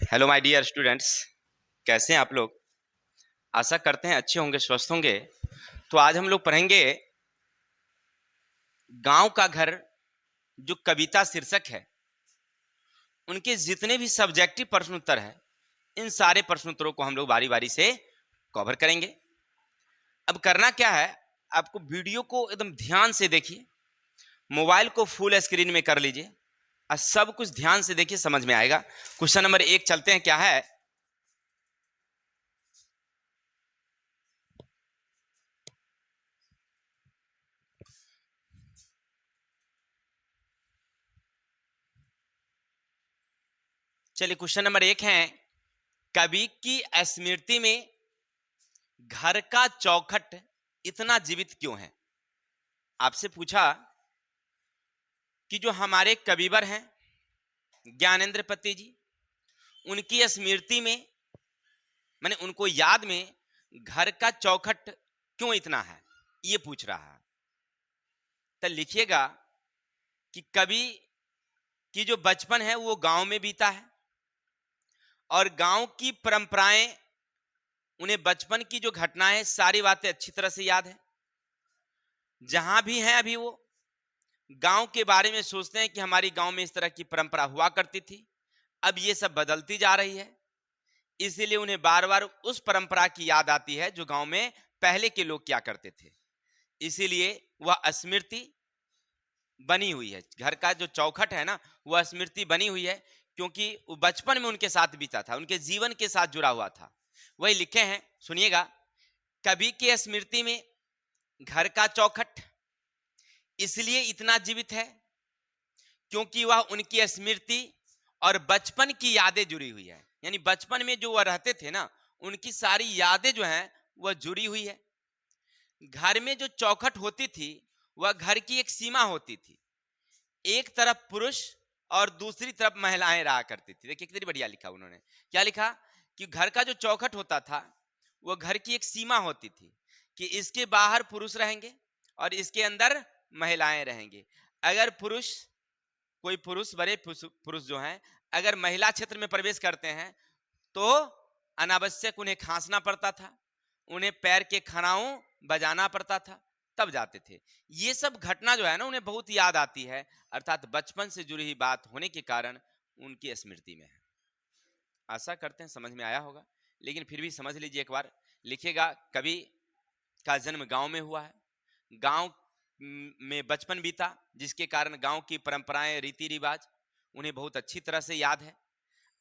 Hello my dear students, कैसे हैं आप लोग। आशा करते हैं अच्छे होंगे, स्वस्थ होंगे। तो आज हम लोग पढ़ेंगे गांव का घर, जो कविता शीर्षक है। उनके जितने भी सब्जेक्टिव प्रश्न उत्तर है, इन सारे प्रश्न उत्तरों को हम लोग बारी बारी से कवर करेंगे। अब करना क्या है, आपको वीडियो को एकदम ध्यान से देखिए, मोबाइल को फुल स्क्रीन में कर लीजिए और सब कुछ ध्यान से देखिए, समझ में आएगा। क्वेश्चन नंबर 1 चलते हैं। क्या है? चलिए, क्वेश्चन नंबर 1 है, कवि की स्मृति में घर का चौखट इतना जीवित क्यों है। आपसे पूछा कि जो हमारे कविवर हैं ज्ञानेंद्र पति जी, उनकी स्मृति में, माने उनको याद में, घर का चौखट क्यों इतना है, ये पूछ रहा है। तो लिखिएगा कि कवि की जो बचपन है वो गांव में बीता है और गांव की परंपराएं, उन्हें बचपन की जो घटनाएं हैं, सारी बातें अच्छी तरह से याद है। जहां भी हैं अभी वो गांव के बारे में सोचते हैं कि हमारी गांव में इस तरह की परंपरा हुआ करती थी, अब ये सब बदलती जा रही है। इसीलिए उन्हें बार बार उस परंपरा की याद आती है जो गांव में पहले के लोग क्या करते थे। इसीलिए वह स्मृति बनी हुई है, घर का जो चौखट है ना, वह स्मृति बनी हुई है, क्योंकि वो बचपन में उनके साथ बीता था, उनके जीवन के साथ जुड़ा हुआ था। वही लिखे हैं, सुनिएगा। कवि के स्मृति में घर का चौखट इसलिए इतना जीवित है क्योंकि वह उनकी स्मृति और बचपन की यादें जुड़ी हुई है। यानी बचपन में जो वह रहते थे ना, उनकी सारी यादें जो हैं वह जुड़ी हुई है। घर में जो चौखट होती थी, वह घर की एक सीमा होती थी। एक तरफ पुरुष और दूसरी तरफ महिलाएं रहा करती थी। देखिए कितनी बढ़िया लिखा उन्होंने। क्या लिखा कि घर का जो चौखट होता था, वह घर की एक सीमा होती थी कि इसके बाहर पुरुष रहेंगे और इसके अंदर महिलाएं रहेंगे। अगर पुरुष, कोई पुरुष, बड़े पुरुष जो हैं, अगर महिला क्षेत्र में प्रवेश करते हैं तो अनावश्यक उन्हें खांसना पड़ता था, उन्हें पैर के खनाओं बजाना पड़ता था, तब जाते थे। ये सब घटना जो है ना, उन्हें बहुत याद आती है, अर्थात बचपन से जुड़ी हुई बात होने के कारण उनकी स्मृति में है। आशा करते हैं समझ में आया होगा, लेकिन फिर भी समझ लीजिए एक बार। लिखिएगा, कवि का जन्म गांव में हुआ है, गांव में बचपन बीता, जिसके कारण गांव की परंपराएं, रीति रिवाज उन्हें बहुत अच्छी तरह से याद है।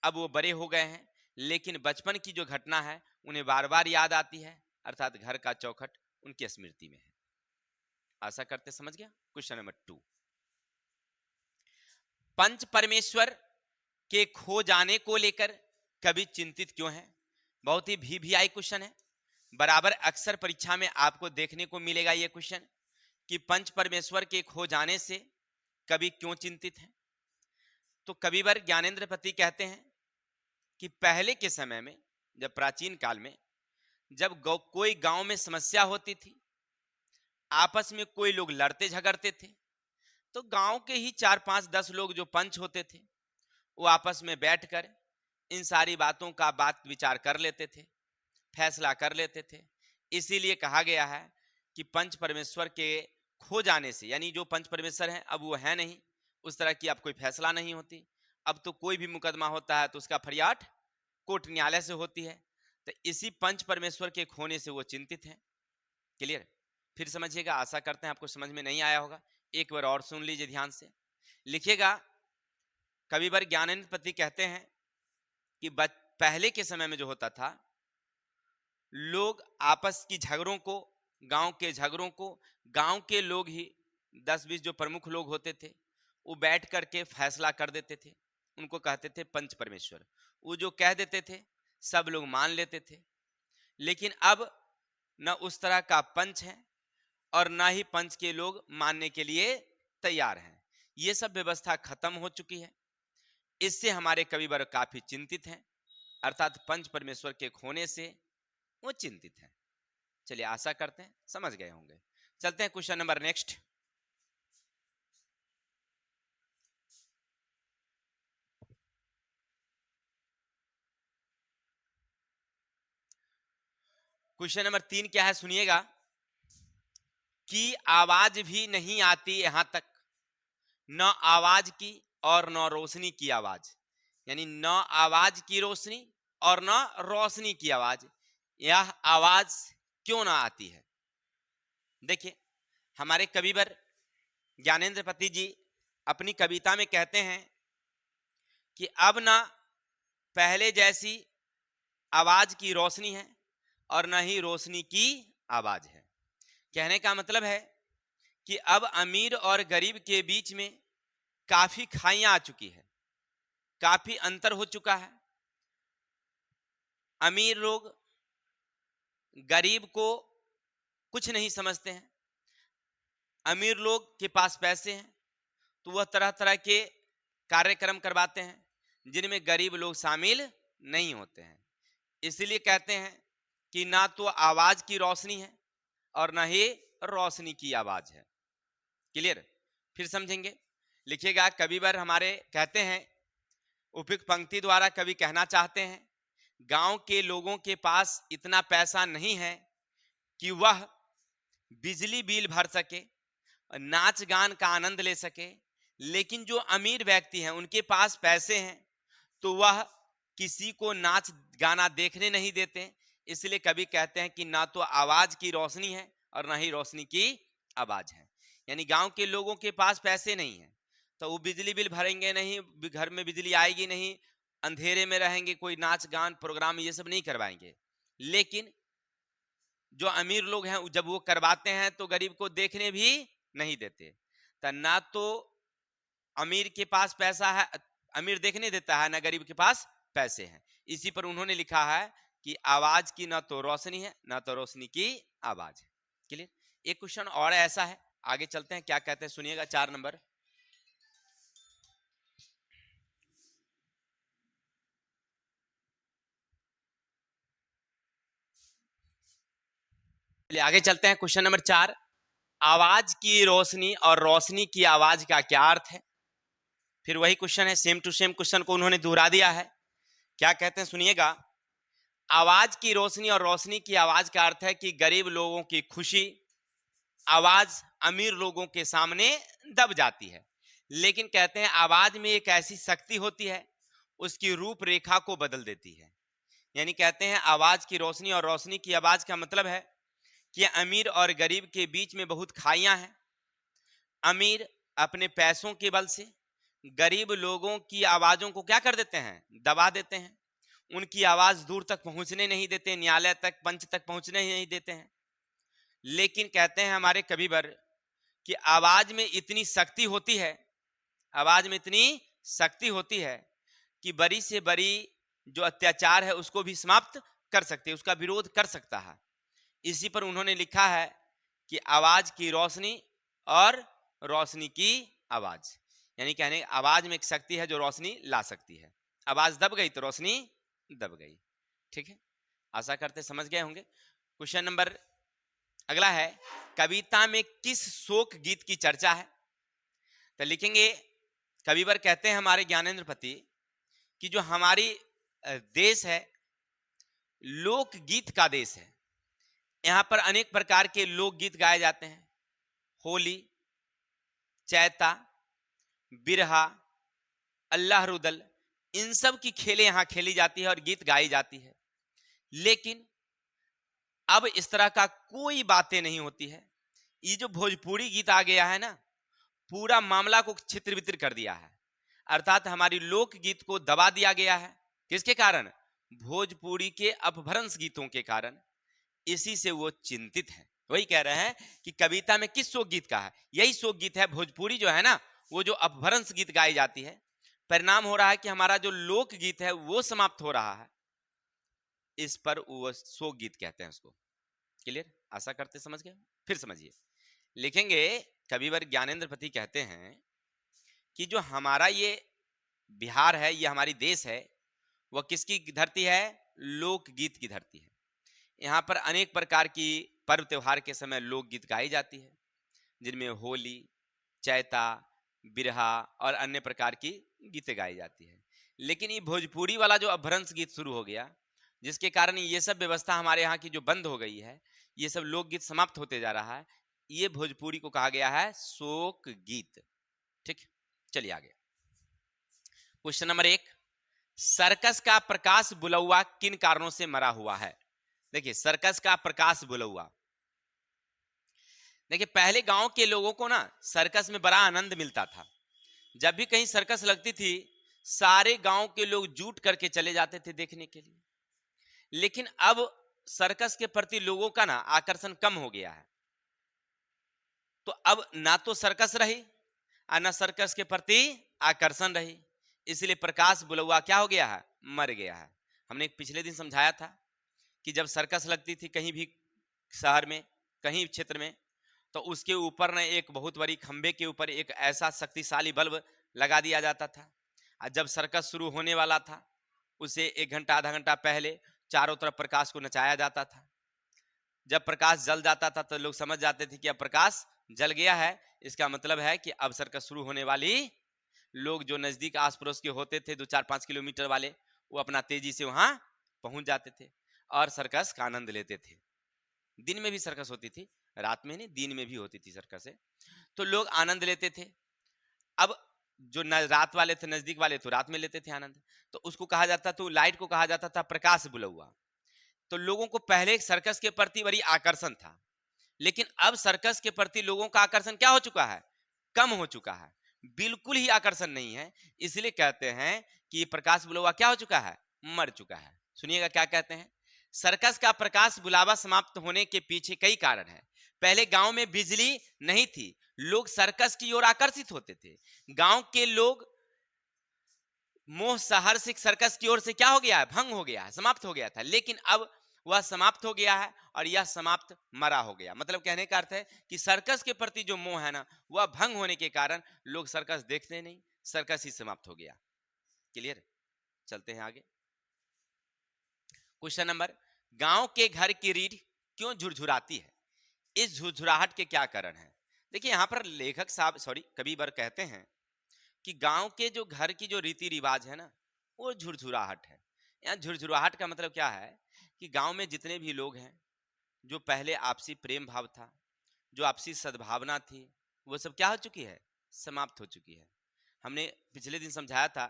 अब वो बड़े हो गए हैं, लेकिन बचपन की जो घटना है उन्हें बार बार याद आती है, अर्थात घर का चौखट उनकी स्मृति में है। आशा करते समझ गया। क्वेश्चन नंबर 2, पंच परमेश्वर के खो जाने को लेकर कवि चिंतित क्यों है। बहुत ही VVI क्वेश्चन है, बराबर अक्सर परीक्षा में आपको देखने को मिलेगा ये क्वेश्चन कि पंच परमेश्वर के खो जाने से कवि क्यों चिंतित है। तो कविवर ज्ञानेंद्र पति कहते हैं कि पहले के समय में, जब प्राचीन काल में, जब कोई गांव में समस्या होती थी, आपस में कोई लोग लड़ते झगड़ते थे, तो गांव के ही 4 5 10 लोग जो पंच होते थे, वो आपस में बैठकर इन सारी बातों का बात विचार कर लेते थे, फैसला कर लेते थे। इसीलिए कहा गया है कि पंच परमेश्वर के खो जाने से, यानी जो पंच परमेश्वर हैं अब वो है नहीं, उस तरह की अब कोई फैसला नहीं होती। अब तो कोई भी मुकदमा होता है तो उसका फरियाद कोर्ट न्यायालय से होती है। तो इसी पंच परमेश्वर के खोने से वो चिंतित हैं। क्लियर? फिर समझिएगा, आशा करते हैं आपको समझ में नहीं आया होगा, एक बार और सुन लीजिए ध्यान से। लिखिएगा, कविवर ज्ञानेंद्र पति कहते हैं कि पहले के समय में जो होता था, लोग आपस की झगड़ों को, गांव के झगड़ों को, गांव के लोग ही 10 20 जो प्रमुख लोग होते थे, वो बैठ करके फैसला कर देते थे। उनको कहते थे पंच परमेश्वर। वो जो कह देते थे सब लोग मान लेते थे। लेकिन अब न उस तरह का पंच है और न ही पंच के लोग मानने के लिए तैयार हैं। ये सब व्यवस्था खत्म हो चुकी है। इससे हमारे कविवर काफी चिंतित हैं, अर्थात पंच परमेश्वर के खोने से वो चिंतित हैं। चलिए, आशा करते हैं समझ गए होंगे। चलते हैं question number next. Question number 3 क्या है सुनिएगा, कि आवाज भी नहीं आती यहां तक, न आवाज की और न रोशनी की आवाज, यानी न आवाज की रोशनी और न रोशनी की आवाज, यह आवाज क्यों ना आती है। देखिए, हमारे कविवर ज्ञानेंद्र पति जी अपनी कविता में कहते हैं कि अब ना पहले जैसी आवाज की रोशनी है और न ही रोशनी की आवाज है। कहने का मतलब है कि अब अमीर और गरीब के बीच में काफी खाइयां आ चुकी है, काफी अंतर हो चुका है। अमीर लोग गरीब को कुछ नहीं समझते हैं। अमीर लोग के पास पैसे हैं तो वह तरह तरह के कार्यक्रम करवाते हैं जिनमें गरीब लोग शामिल नहीं होते हैं। इसलिए कहते हैं कि ना तो आवाज की रोशनी है और ना ही रोशनी की आवाज है। क्लियर? फिर समझेंगे, लिखिएगा। कविवर हमारे कहते हैं, उपयुक्त पंक्ति द्वारा कवि कहना चाहते हैं, गांव के लोगों के पास इतना पैसा नहीं है कि वह बिजली बिल भर सके, नाच गान का आनंद ले सके, लेकिन जो अमीर व्यक्ति हैं उनके पास पैसे हैं तो वह किसी को नाच गाना देखने नहीं देते। इसलिए कवि कहते हैं कि ना तो आवाज की रोशनी है और ना ही रोशनी की आवाज है। यानी गांव के लोगों के पास पैसे नहीं है तो वो बिजली बिल भरेंगे नहीं, घर में बिजली आएगी नहीं, अंधेरे में रहेंगे, कोई नाच गान प्रोग्राम ये सब नहीं करवाएंगे। लेकिन जो अमीर लोग हैं जब वो करवाते हैं तो गरीब को देखने भी नहीं देते। तो ना तो अमीर के पास पैसा है, अमीर देखने देता है, ना गरीब के पास पैसे हैं। इसी पर उन्होंने लिखा है कि आवाज की ना तो रोशनी है ना तो रोशनी की आवाज है। क्लियर? एक क्वेश्चन और ऐसा है, आगे चलते हैं, क्या कहते हैं सुनिएगा। 4 नंबर, आगे चलते हैं। क्वेश्चन नंबर 4, आवाज की रोशनी और रोशनी की आवाज का क्या अर्थ है। फिर वही क्वेश्चन है, सेम टू सेम क्वेश्चन को उन्होंने दोहरा दिया है। क्या कहते हैं सुनिएगा, आवाज की रोशनी और रोशनी की आवाज का अर्थ है कि गरीब लोगों की खुशी आवाज अमीर लोगों के सामने दब जाती है। लेकिन कहते हैं आवाज में एक ऐसी शक्ति होती है, उसकी रूपरेखा को बदल देती है। यानी कहते हैं आवाज की रोशनी और रोशनी की आवाज का मतलब है कि अमीर और गरीब के बीच में बहुत खाइयां हैं। अमीर अपने पैसों के बल से गरीब लोगों की आवाजों को क्या कर देते हैं, दबा देते हैं। उनकी आवाज दूर तक पहुंचने नहीं देते, न्यायालय तक, पंच तक पहुंचने ही नहीं देते हैं। लेकिन कहते हैं हमारे कविवर कि आवाज में इतनी शक्ति होती है, आवाज में इतनी शक्ति होती है कि बड़ी से बड़ी जो अत्याचार है उसको भी समाप्त कर सकते, उसका विरोध कर सकता है। इसी पर उन्होंने लिखा है कि आवाज की रोशनी और रोशनी की आवाज, यानी कहने आवाज में एक शक्ति है जो रोशनी ला सकती है। आवाज दब गई तो रोशनी दब गई। ठीक है, आशा करते समझ गए होंगे। क्वेश्चन नंबर अगला है, कविता में किस शोक गीत की चर्चा है। तो लिखेंगे, कविवर कहते हैं हमारे ज्ञानेंद्र पति कि जो हमारी देश है लोकगीत का देश है। यहाँ पर अनेक प्रकार के लोकगीत गाए जाते हैं। होली, चैता, बिरहा, अल्लाह रुदल, इन सब की खेलें यहाँ खेली जाती है और गीत गाई जाती है। लेकिन अब इस तरह का कोई बातें नहीं होती है। ये जो भोजपुरी गीत आ गया है ना, पूरा मामला को छित्र वित्र कर दिया है। अर्थात हमारी लोकगीत को दबा दिया गया है। किसके कारण? भोजपुरी के अपभ्रंश गीतों के कारण। इसी से वो चिंतित है। वही कह रहे हैं कि कविता में किस शोक गीत का है, यही शोक गीत है। भोजपुरी जो है ना, वो जो अपभ्रंश गीत गाई जाती है, परिणाम हो रहा है कि हमारा जो लोक गीत है वो समाप्त हो रहा है। इस पर वो शोक गीत कहते हैं उसको। क्लियर? आशा करते समझ गए। फिर समझिए, लिखेंगे कविवर ज्ञानेंद्र पति कहते हैं कि जो हमारा ये बिहार है, ये हमारी देश है, वह किसकी धरती है? लोकगीत की धरती है। यहाँ पर अनेक प्रकार की पर्व त्योहार के समय लोकगीत गाई जाती है, जिनमें होली, चैता, बिरहा और अन्य प्रकार की गीतें गाई जाती है। लेकिन ये भोजपुरी वाला जो अपभ्रंश गीत शुरू हो गया, जिसके कारण ये सब व्यवस्था हमारे यहाँ की जो बंद हो गई है, ये सब लोकगीत समाप्त होते जा रहा है, ये भोजपुरी को कहा गया है शोक गीत। ठीक, चलिए आगे। क्वेश्चन नंबर 1, सर्कस का प्रकाश बुलौआ किन कारणों से मरा हुआ है? देखिए, सर्कस का प्रकाश बुलौआ, देखिए पहले गांव के लोगों को ना सर्कस में बड़ा आनंद मिलता था। जब भी कहीं सर्कस लगती थी, सारे गांव के लोग जुट करके चले जाते थे देखने के लिए। लेकिन अब सर्कस के प्रति लोगों का ना आकर्षण कम हो गया है। तो अब ना तो सर्कस रही और ना सर्कस के प्रति आकर्षण रही, इसलिए प्रकाश बुलौआ क्या हो गया है? मर गया है। हमने पिछले दिन समझाया था कि जब सर्कस लगती थी कहीं भी शहर में, कहीं क्षेत्र में, तो उसके ऊपर ना एक बहुत बड़ी खंबे के ऊपर एक ऐसा शक्तिशाली बल्ब लगा दिया जाता था। और जब सर्कस शुरू होने वाला था, उसे 1 घंटा आधा घंटा पहले चारों तरफ प्रकाश को नचाया जाता था। जब प्रकाश जल जाता था तो लोग समझ जाते थे कि अब प्रकाश जल गया है, इसका मतलब है कि अब सर्कस शुरू होने वाली। लोग जो नजदीक आस पड़ोस के होते थे 2-4-5 किलोमीटर वाले, वो अपना तेजी से वहां पहुंच जाते थे और सर्कस का आनंद लेते थे। दिन में भी सर्कस होती थी, रात में नहीं, दिन में भी होती थी सर्कस। तो लोग आनंद लेते थे। अब जो रात वाले थे, नजदीक वाले, तो रात में लेते थे आनंद। तो उसको कहा जाता, तो लाइट को कहा जाता था प्रकाश बुलौआ। तो लोगों को पहले सर्कस के प्रति बड़ी आकर्षण था, लेकिन अब सर्कस के प्रति लोगों का आकर्षण क्या हो चुका है? कम हो चुका है, बिल्कुल ही आकर्षण नहीं है। इसलिए कहते हैं कि प्रकाश बुलौआ क्या हो चुका है? मर चुका है। सुनिएगा क्या कहते हैं। सर्कस का प्रकाश बुलावा समाप्त होने के पीछे कई कारण हैं। पहले गांव में बिजली नहीं थी, लोग सर्कस की ओर आकर्षित होते थे। गांव के लोग मोह शहर से सर्कस की ओर से क्या हो गया है? भंग हो गया है, समाप्त हो गया था। लेकिन अब वह समाप्त हो गया है और यह समाप्त मरा हो गया। मतलब कहने का अर्थ है कि सर्कस के प्रति जो मोह है ना, वह भंग होने के कारण लोग सर्कस देखते नहीं, सर्कस ही समाप्त हो गया। क्लियर? चलते हैं आगे। क्वेश्चन नंबर, गांव के घर की रीढ़ क्यों झुरझुराती है? इस झुरझुराहट के क्या कारण है? देखिए यहां पर लेखक साहब कबीर कहते हैं कि गांव के जो घर की जो रीति रिवाज है ना, वो झुरझुराहट है। यहाँ झुरझुराहट का मतलब क्या है कि गांव में जितने भी लोग हैं, जो पहले आपसी प्रेम भाव था, जो आपसी सद्भावना थी, वो सब क्या हो चुकी है? समाप्त हो चुकी है। हमने पिछले दिन समझाया था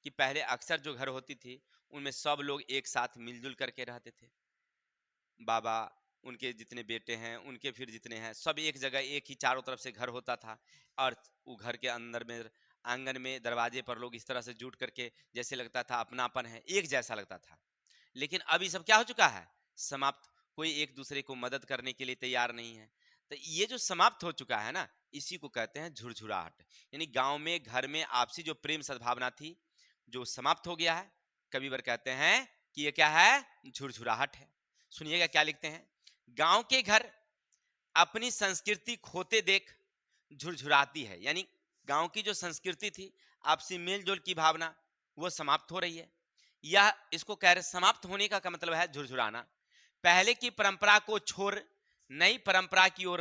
कि पहले अक्सर जो घर होती थी, उनमें सब लोग एक साथ मिलजुल करके रहते थे। बाबा, उनके जितने बेटे हैं, उनके फिर जितने हैं, सब एक जगह, एक ही चारों तरफ से घर होता था। और वो घर के अंदर में, आंगन में, दरवाजे पर लोग इस तरह से जुट करके जैसे लगता था अपनापन है, एक जैसा लगता था। लेकिन अब ये सब क्या हो चुका है? समाप्त। कोई एक दूसरे को मदद करने के लिए तैयार नहीं है। तो ये जो समाप्त हो चुका है ना, इसी को कहते हैं झुरझुराहट। यानी गांव में, घर में आपसी जो प्रेम सद्भावना थी, जो समाप्त हो गया है। कबीर कहते हैं कि ये क्या है? झुरझुराहट है। सुनिएगा क्या लिखते हैं। गांव के घर अपनी संस्कृति खोते देख झुरझुराती है। यानी गांव की जो संस्कृति थी, आपसी मेलजोल की भावना, वो समाप्त हो रही है। यह इसको कह रहे, समाप्त होने का मतलब है झुरझुराना। पहले की परंपरा को छोड़ नई परंपरा की ओर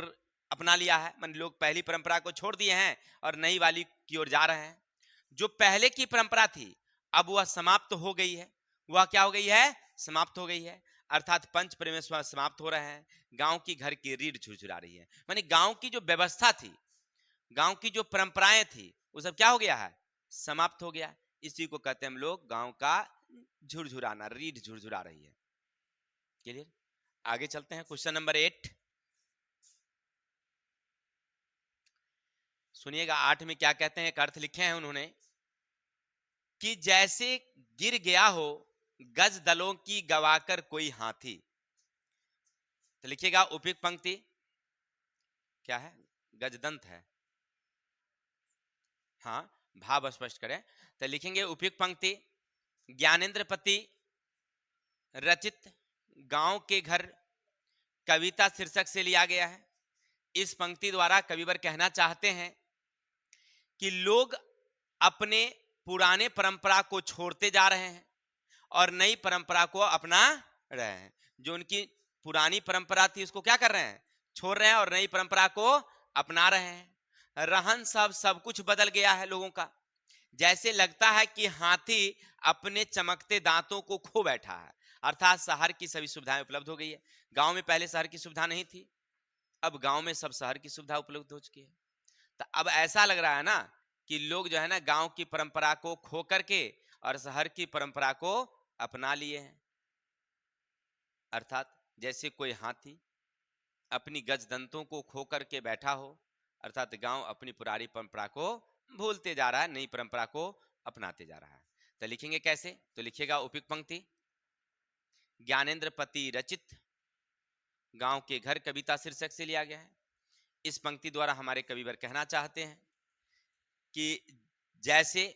अपना लिया है। मान लोग पहली परंपरा को छोड़ दिए हैं और नई वाली की ओर जा रहे हैं। जो पहले की परंपरा थी, अब वह समाप्त हो गई है। वह क्या हो गई है? समाप्त हो गई है। अर्थात पंच परमेश्वर समाप्त हो रहे हैं। गांव की घर की रीढ़ झुरझुरा रही है। मानी गांव की जो व्यवस्था थी, गांव की जो परंपराएं थी, वो सब क्या हो गया है? समाप्त हो गया। इसी को कहते हैं हम लोग गांव का झुरझुराना, रीढ़ झुरझुरा रही है। क्लियर? आगे चलते हैं। क्वेश्चन नंबर 8 सुनिएगा। 8 में क्या कहते हैं, एक अर्थ लिखे हैं उन्होंने कि जैसे गिर गया हो गज दलों की गवाकर कोई हाथी। तो लिखिएगा उपयुक्त पंक्ति क्या है? गजदंत है। हाँ, भाव स्पष्ट करें तो लिखेंगे उपयुक्त पंक्ति ज्ञानेंद्र पति रचित गांव के घर कविता शीर्षक से लिया गया है। इस पंक्ति द्वारा कविवर कहना चाहते हैं कि लोग अपने पुराने परंपरा को छोड़ते जा रहे हैं और नई परंपरा को अपना रहे हैं। जो उनकी पुरानी परंपरा थी, उसको क्या कर रहे हैं? छोड़ रहे हैं और नई परंपरा को अपना रहे हैं। रहन सब कुछ बदल गया है लोगों का। जैसे लगता है कि हाथी अपने चमकते दांतों को खो बैठा है। अर्थात शहर की सभी सुविधाएं उपलब्ध हो गई है। गांव में पहले शहर की सुविधा नहीं थी, अब गांव में सब शहर की सुविधा उपलब्ध हो चुकी है। तो अब ऐसा लग रहा है ना कि लोग जो है ना गांव की परंपरा को खो करके और शहर की परंपरा को अपना लिए हैं। अर्थात जैसे कोई हाथी अपनी गजदंतों को खो करके बैठा हो, अर्थात गांव अपनी पुरानी परंपरा को भूलते जा रहा है, नई परंपरा को अपनाते जा रहा है। तो लिखेंगे कैसे? तो लिखिएगा उपयुक्त पंक्ति, ज्ञानेंद्र पति रचित गांव के घर कविता शीर्षक से लिया गया है। इस पंक्ति द्वारा हमारे कविवर कहना चाहते हैं कि जैसे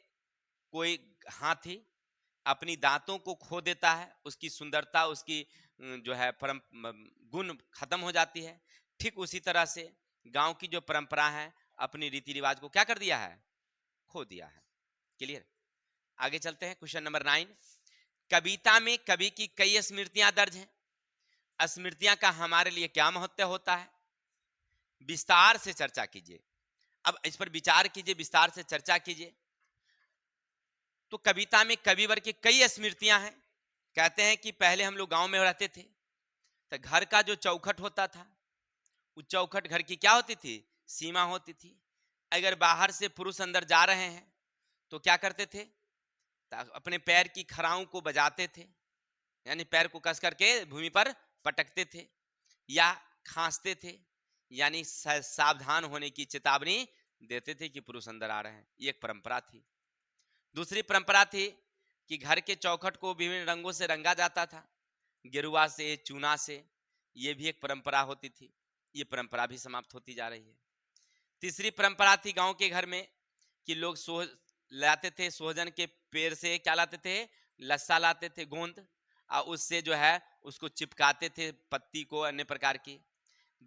कोई हाथी अपनी दांतों को खो देता है, उसकी सुंदरता, उसकी जो है परम गुण खत्म हो जाती है, ठीक उसी तरह से गांव की जो परंपरा है अपनी रीति रिवाज को क्या कर दिया है? खो दिया है। क्लियर? आगे चलते हैं। क्वेश्चन नंबर 9, कविता में कवि की कई स्मृतियां दर्ज हैं। स्मृतियां का हमारे लिए क्या महत्व होता है? विस्तार से चर्चा कीजिए। अब इस पर विचार कीजिए, विस्तार से चर्चा कीजिए। तो कविता में कविवर की कई स्मृतियां हैं। कहते हैं कि पहले हम लोग गांव में रहते थे, तो घर का जो चौखट होता था, उस चौखट घर की क्या होती थी? सीमा होती थी। अगर बाहर से पुरुष अंदर जा रहे हैं तो क्या करते थे? अपने पैर की खराओं को बजाते थे, यानी पैर को कस करके भूमि पर पटकते थे, या खांसते थे, यानी सावधान होने की चेतावनी देते थे कि पुरुष अंदर आ रहे हैं। ये एक परंपरा थी। दूसरी परंपरा थी कि घर के चौखट को विभिन्न रंगों से रंगा जाता था, गेरुआ से, चूना से। ये भी एक परंपरा होती थी। ये परंपरा भी समाप्त होती जा रही है। तीसरी परंपरा थी गांव के घर में कि लोग सोह लाते थे, सोहजन के पेड़ से क्या लाते थे? लस्सा लाते थे, गोंद, और उससे जो है उसको चिपकाते थे पत्ती को, अन्य प्रकार की।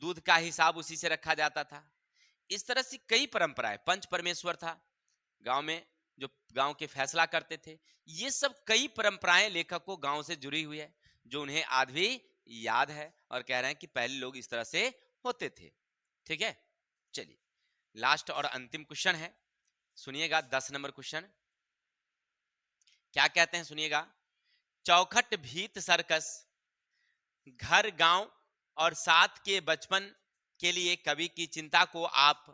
दूध का हिसाब उसी से रखा जाता था। इस तरह से कई परंपराएं, पंच परमेश्वर था गांव में, जो गांव के फैसला करते थे। ये सब कई परंपराएं लेखक को गांव से जुड़ी हुई है, जो उन्हें आज भी याद है और कह रहे हैं कि पहले लोग इस तरह से होते थे। ठीक है, चलिए लास्ट और अंतिम क्वेश्चन है, सुनिएगा। 10 नंबर क्वेश्चन क्या कहते हैं, सुनिएगा। चौखट भीत सर्कस, घर, गांव और साथ के बचपन के लिए कवि की चिंता को आप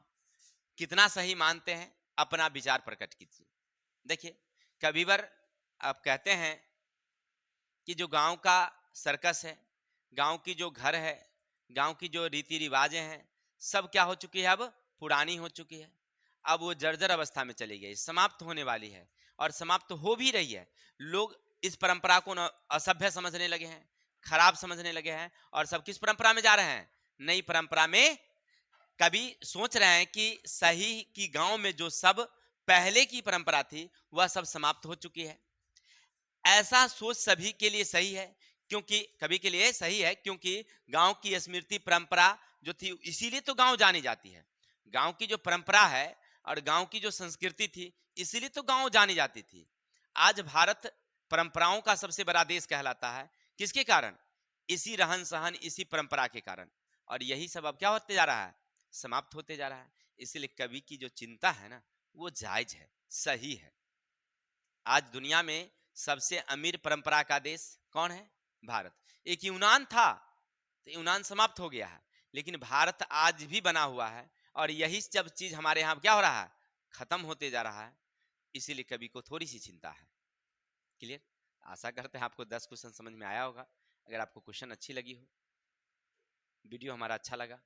कितना सही मानते हैं? अपना विचार प्रकट कीजिए। देखिए, कविवर आप कहते हैं कि जो गांव का सर्कस है, गांव की जो घर है, गांव की जो रीति रिवाजें हैं, सब क्या हो चुकी है? अब पुरानी हो चुकी है। अब वो जर्जर अवस्था में चली गई, समाप्त होने वाली है और समाप्त हो भी रही है। लोग इस परंपरा को असभ्य समझने लगे हैं, खराब समझने लगे हैं, और सब किस परंपरा में जा रहे हैं? नई परंपरा में। कभी सोच रहे हैं कि सही कि गांव में जो सब पहले की परंपरा थी वह सब समाप्त हो चुकी है। ऐसा सोच सभी के लिए सही है, क्योंकि कभी के लिए सही है, क्योंकि गांव की स्मृति परंपरा जो थी, इसीलिए तो गांव जानी जाती है। गांव की जो परंपरा है और गांव की जो संस्कृति थी, इसीलिए तो गांव जानी जाती थी। आज भारत परंपराओं का सबसे बड़ा देश कहलाता है। किसके कारण? इसी रहन सहन, इसी परंपरा के कारण। और यही सब अब क्या होते जा रहा है? समाप्त होते जा रहा है। इसलिए कवि की जो चिंता है ना, वो जायज है, सही है। आज दुनिया में सबसे अमीर परंपरा का देश कौन है? भारत। एक यूनान था, तो यूनान समाप्त हो गया है, लेकिन भारत आज भी बना हुआ है। और यही जब चीज हमारे यहाँ क्या हो रहा है? खत्म होते जा रहा है। इसीलिए कवि को थोड़ी सी चिंता है। क्लियर? आशा करते हैं आपको 10 क्वेश्चन समझ में आया होगा। अगर आपको क्वेश्चन अच्छी लगी हो, वीडियो हमारा अच्छा लगा,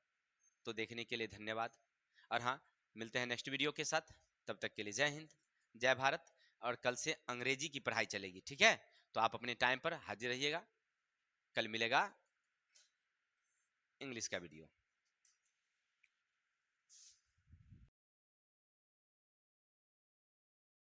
तो देखने के लिए धन्यवाद। और हाँ, मिलते हैं नेक्स्ट वीडियो के साथ। तब तक के लिए जय हिंद, जय भारत। और कल से अंग्रेजी की पढ़ाई चलेगी, ठीक है? तो आप अपने टाइम पर हाजिर रहिएगा। कल मिलेगा इंग्लिश का वीडियो।